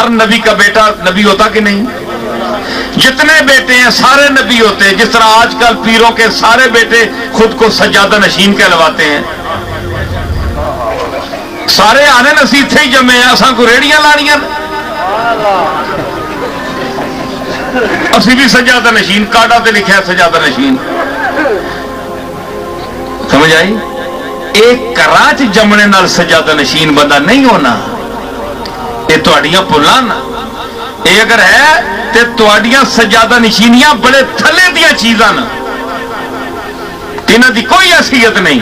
ہر نبی کا بیٹا نبی ہوتا کہ نہیں؟ جتنے بیٹے ہیں سارے نبی ہوتے ہیں. جس طرح آج کل پیروں کے سارے بیٹے خود کو سجادہ نشین کہلواتے ہیں. سارے آنے نصیب تھے ہی جمے ہیں, اساں کو ریڑیاں لانیاں اسی بھی سجادہ نشین, کاڈا تے لکھا ہے سجادہ نشین. سمجھ آئی؟ ایک کراچ جمنے نال سجادہ نشین بندہ نہیں ہونا. یہ تواڈیاں پلان یہ اگر ہے تے تواڈیاں سجادہ نشینیاں بڑے تھلے دیاں چیزاں نا, انہاں دی کوئی حیثیت نہیں.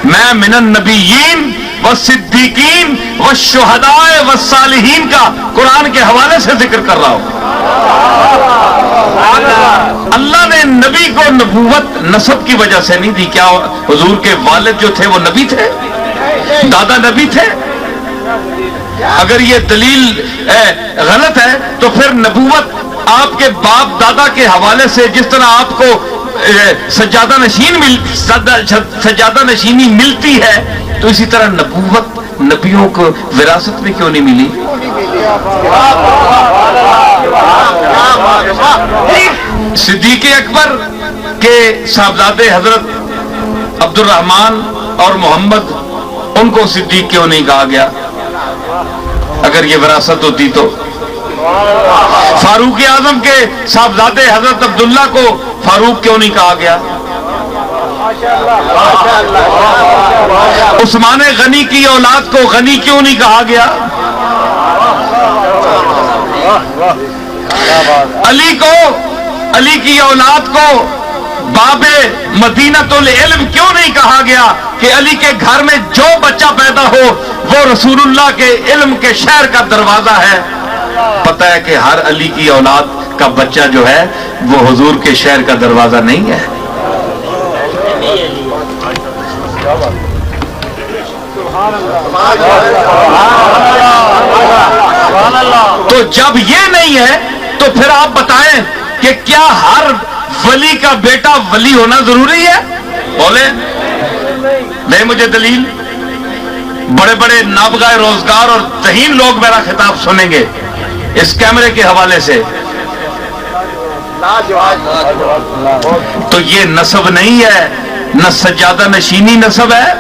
میں من النبیین والصدیقین والشہداء والصالحین کا قرآن کے حوالے سے ذکر کر رہا ہوں. اللہ نے نبی کو نبوت نسب کی وجہ سے نہیں دی. کیا حضور کے والد جو تھے وہ نبی تھے؟ دادا نبی تھے؟ اگر یہ دلیل غلط ہے تو پھر نبوت آپ کے باپ دادا کے حوالے سے جس طرح آپ کو سجادہ نشینی ملتی ہے تو اسی طرح نبوت نبیوں کو وراثت میں کیوں نہیں ملی؟ صدیق اکبر کے صاحبزادے حضرت عبد الرحمن اور محمد, ان کو صدیق کیوں نہیں کہا گیا اگر یہ وراثت ہوتی تو؟ فاروق اعظم کے صاحبزادے حضرت عبداللہ کو فاروق کیوں نہیں کہا گیا؟ عثمان غنی کی اولاد کو غنی کیوں نہیں کہا گیا؟ علی کی اولاد کو باب مدینۃ العلم کیوں نہیں کہا گیا کہ علی کے گھر میں جو بچہ پیدا ہو وہ رسول اللہ کے علم کے شہر کا دروازہ ہے؟ پتہ ہے کہ ہر علی کی اولاد کا بچہ جو ہے وہ حضور کے شہر کا دروازہ نہیں ہے. تو جب یہ نہیں ہے تو پھر آپ بتائیں کہ کیا ہر ولی کا بیٹا ولی ہونا ضروری ہے؟ بولے نہیں. مجھے دلیل. بڑے بڑے نابغہ روزگار اور ذہین لوگ میرا خطاب سنیں گے اس کیمرے کے حوالے سے. تو یہ نسب نہیں ہے, نہ سجادہ نشینی نسب ہے.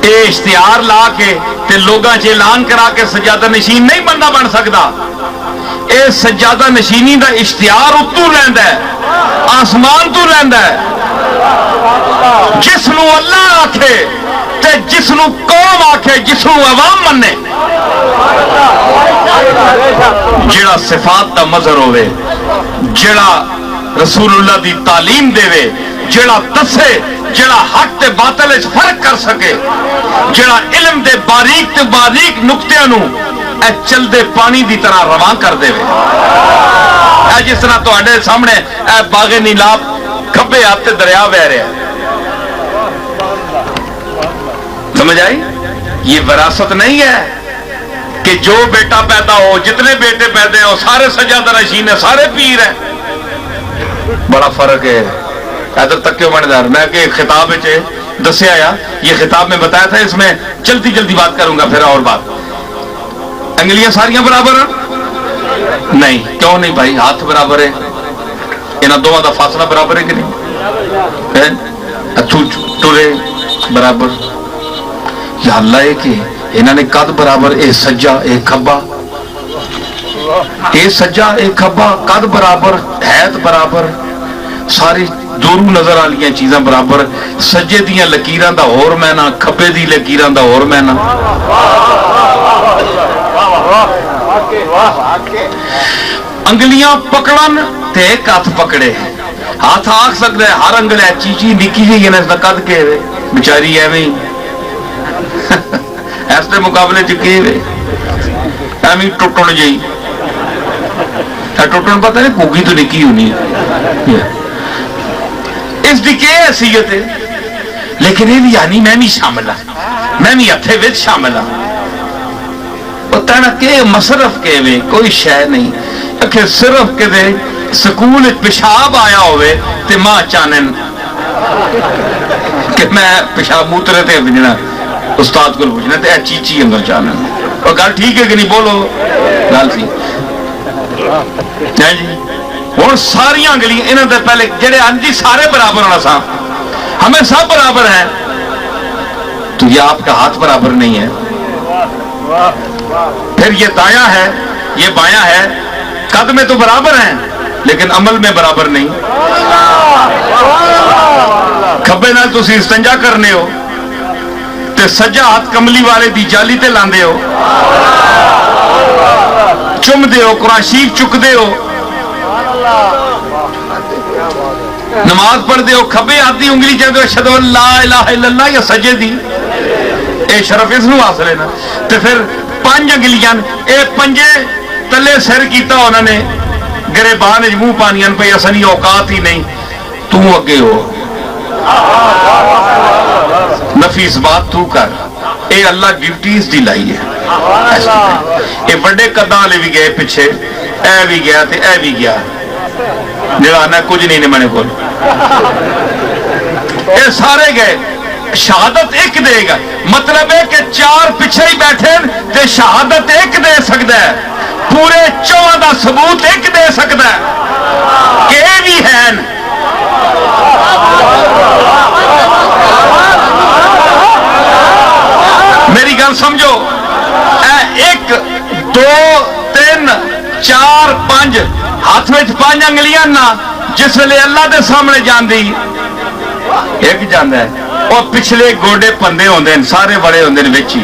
اے اشتہار لا کے تے لوگاں چ اعلان کرا کے سجادہ نشین نہیں بندہ بن سکتا. اے سجادہ نشینی دا اشتہار اتو لیندا ہے, آسمان تو لیندا ہے. جس نو اللہ آکھے تے جس نو قوم آکھے, جس نو عوام منے, جڑا صفات دا مظہر ہوئے, جڑا رسول اللہ دی تعلیم دے وے, جڑا دسے, جڑا حق تے باطل وچ فرق کر سکے, جڑا علم دے باریک تے باریک نقطیاں نو اے چل دے پانی دی طرح رواں کر دے وے. اے جس طرح تواڈے سامنے اے باغ نیلاب کھبے ہاتھ تے دریا بہ رہا ہے. سمجھ آئی؟ یہ وراثت نہیں ہے کہ جو بیٹا پیدا ہو, جتنے بیٹے پیدا ہو سارے سجادہ نشین ہیں, سارے پیر ہیں. بڑا فرق ہے. ادھر تک کیوں بندار میں کہ خطاب دسیا یا یہ خطاب میں بتایا تھا, اس میں جلدی جلدی بات کروں گا. پھر اور بات, انگلیاں ساریاں برابر ہیں؟ نہیں. کیوں نہیں بھائی؟ ہاتھ برابر ہے, انہاں دونوں دا فاصلہ برابر ہے کہ نہیں؟ اتھو ٹورے برابر. یا اللہ ہے کہ انہوں نے قد برابر, اے سجا اے کھبا, اے سجا اے کھبا, قد برابر, حیت برابر, ساری دورو نظر آلیاں چیزاں برابر. سجے دیاں لکیراں دا اور مینا, کھبے دی لکیراں دا اور مینا. انگلیاں پکڑن تے ایک ہاتھ پکڑے. ہاتھ آکھ سکتا ہے ہر انگل ہے چیچی نکی جی ہے نا قد کے بیچاری ایویں ایسے مقابلے چکے ہوئے ایویں ٹوٹن جی ٹوٹن پتہ نہیں کوگی تو نکی ہونی اس دی کیا حیثیت ہے. لیکن یہ بھی یعنی میں بھی شامل ہوں, میں بھی ہتھے وچ شامل ہوں. پتہ نہ کہ مصرف کے وے کوئی شے نہیں کہ صرف کہ دے سکول پیشاب آیا ہوئے تے ماں چانن کہ میں پیشاب موترے تے بجنا استاد کو پوچھنا تے چیچی اندر چانن. اور گل ٹھیک ہے کہ نہیں؟ بولو گل سی جی ہوں ساری انگلیاں انہوں نے پہلے جڑے جی سارے برابر ہونا سا ہمیں سب برابر ہیں تو یہ آپ کا ہاتھ برابر نہیں ہے. پھر یہ دایاں ہے یہ بایاں ہے قد میں تو برابر ہیں لیکن عمل میں برابر نہیں. کھبے نال تسی استنجا کرنے ہو تے سجا ہاتھ کملی والے دی جالی تے لاندے ہو چم دے ہو قرآن شریف چک دے ہو نماز پڑھ دے ہو کھبے ہاتھ دی انگلی چاہتے ہو اشہدو ان لا الہ الا اللہ یا سجے دی اے شرف اس نو حاصل ہے نا. تے پھر 5 انگلیاں اے پنجے تلے سر کیتا انہوں نے گریبان منہ پانیاں پہ اسنی اوقات ہی نہیں تو اگے ہو نفی اس بات تو کر اے اللہ ڈیوٹیز دی لائی ہے. اے بڑے قداں لے بھی گئے پیچھے اے بھی گیا تے اے بھی گیا جڑا آنا کچھ نہیں نے میں نے بول اے سارے گئے شہادت ایک دے گا مطلب ہے کہ 4 پیچھے ہی بیٹھے تے شہادت ایک دے سکتا ہے پورے 4 دا ثبوت ایک دے سکتا ہے کہ اے بھی ہیں. میری گل سمجھو 1 2 3 4 5 ہاتھ میں 5 انگلیاں نا جس ویلے اللہ دے سامنے جاندی ایک جاندہ ہے اور پچھلے گوڑے پندے ہوندے ہیں سارے بڑے ہوندے ہیں ویچی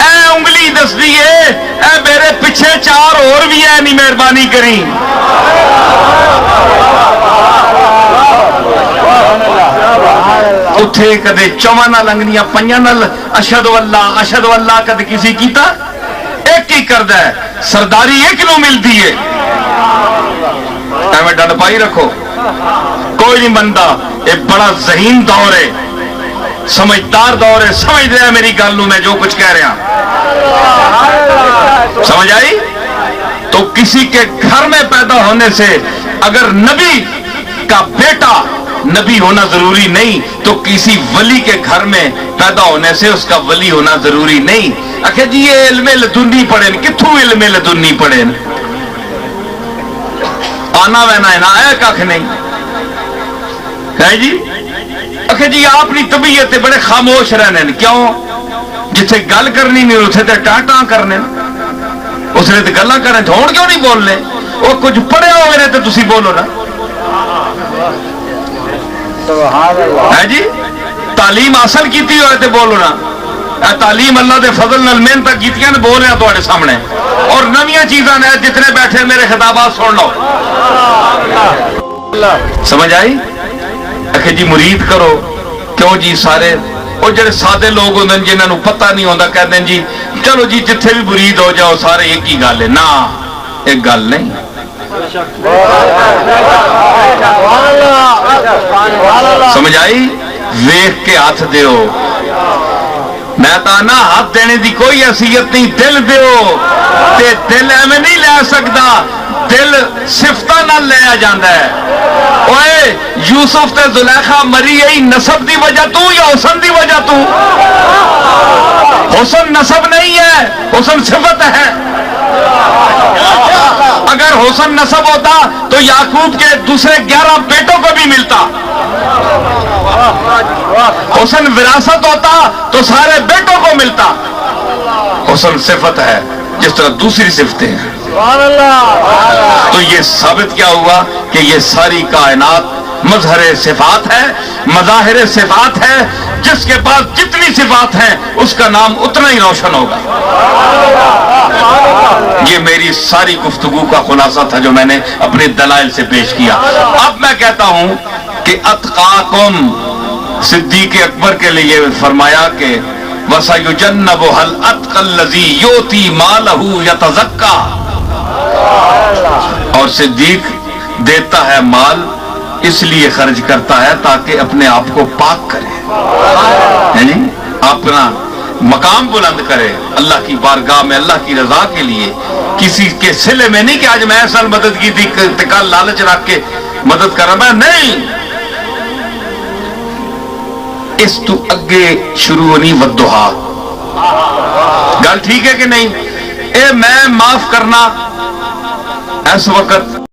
اے انگلی دس دیئے اے میرے پچھے 4 اور بھی ہے نہیں مہربانی کریں اتھے کدے 4 نال انگلیاں 5 نال اشہدو اللہ کدے کسی کیتا ایک ہی کردہ ہے سرداری ایک نو ملتی ہے. میں ڈنڈ پائی رکھو کوئی نہیں بندہ ایک بڑا ذہین دور ہے سمجھدار دور ہے سمجھ رہا ہے میری گل میں جو کچھ کہہ رہا سمجھ آئی. تو کسی کے گھر میں پیدا ہونے سے اگر نبی کا بیٹا نبی ہونا ضروری نہیں تو کسی ولی کے گھر میں پیدا ہونے سے اس کا ولی ہونا ضروری نہیں. آخر جی یہ علم لدنی پڑھیں کتھوں علم لدنی پڑھیں آنا وینا ہے نا آیا کھ نہیں ہے جی. آخر جی اپنی طبیعت بڑے خاموش رہنے کیوں جتھے گل کرنی نہیں اتنے تے ٹاں ٹاں کرنے اس نے تو گلاں کرنے ہون کیوں نہیں بولنے وہ کچھ پڑھے ہوئے تو تسی بولو نا ہے جی. تعلیم حاصل کیتی ہوئے تے بولو نا تعلیم اللہ دے فضل نال محنت کیتیاں نے بول رہا تواڈے سامنے اور نویاں چیزاں نے جتنے بیٹھے میرے خطابات سن لو سمجھ آئی. آخر جی مرید کرو کیوں جی سارے اور جڑے سادے لوگ ہوندے جنہاں نوں پتہ نہیں ہوندا کہندے جی چلو جی جتھے بھی مرید ہو جاؤ سارے ایک ہی گل ہے نا ایک گل نہیں. سمجھ آئی. ویکھ کے ہاتھ دیو میں تانا ہاتھ دینے دی کوئی حیثیت نہیں دل دیو تے دل ایویں نہیں لے سکتا دل صفتاں نال لیا جاندا ہے. اوئے یوسف تے زلیخا مری یہی نسب دی وجہ تو یا حسن دی وجہ تو حسن نسب نہیں ہے حسن صفت ہے. اگر حسن نسب ہوتا تو یعقوب کے دوسرے 11 بیٹوں کو بھی ملتا. حسن وراثت ہوتا تو سارے بیٹوں کو ملتا. حسن صفت ہے جس طرح دوسری صفتیں ہیں. تو یہ ثابت کیا ہوا کہ یہ ساری کائنات مظہر صفات ہے مظاہر صفات ہے جس کے پاس جتنی صفات ہیں اس کا نام اتنا ہی روشن ہوگا. یہ میری ساری گفتگو کا خلاصہ تھا جو میں نے اپنے دلائل سے پیش کیا. اب میں کہتا ہوں کہ اتقاکم صدیق اکبر کے لیے فرمایا کہ وَسَيُجَنَّبُهَا الْأَتْقَى الَّذِي يُؤْتِي مَالَهُ يَتَزَكَّى اور صدیق دیتا ہے مال اس لیے خرچ کرتا ہے تاکہ اپنے آپ کو پاک کرے یعنی اپنا مقام بلند کرے اللہ کی بارگاہ میں اللہ کی رضا کے لیے کسی کے صلے میں نہیں کہ آج میں ایسا مدد کی تھی کل لالچ رکھ کے مدد کر رہا میں نہیں. اس تو اگے شروع نہیں ودہا گل ٹھیک ہے کہ نہیں؟ اے میں معاف کرنا اس وقت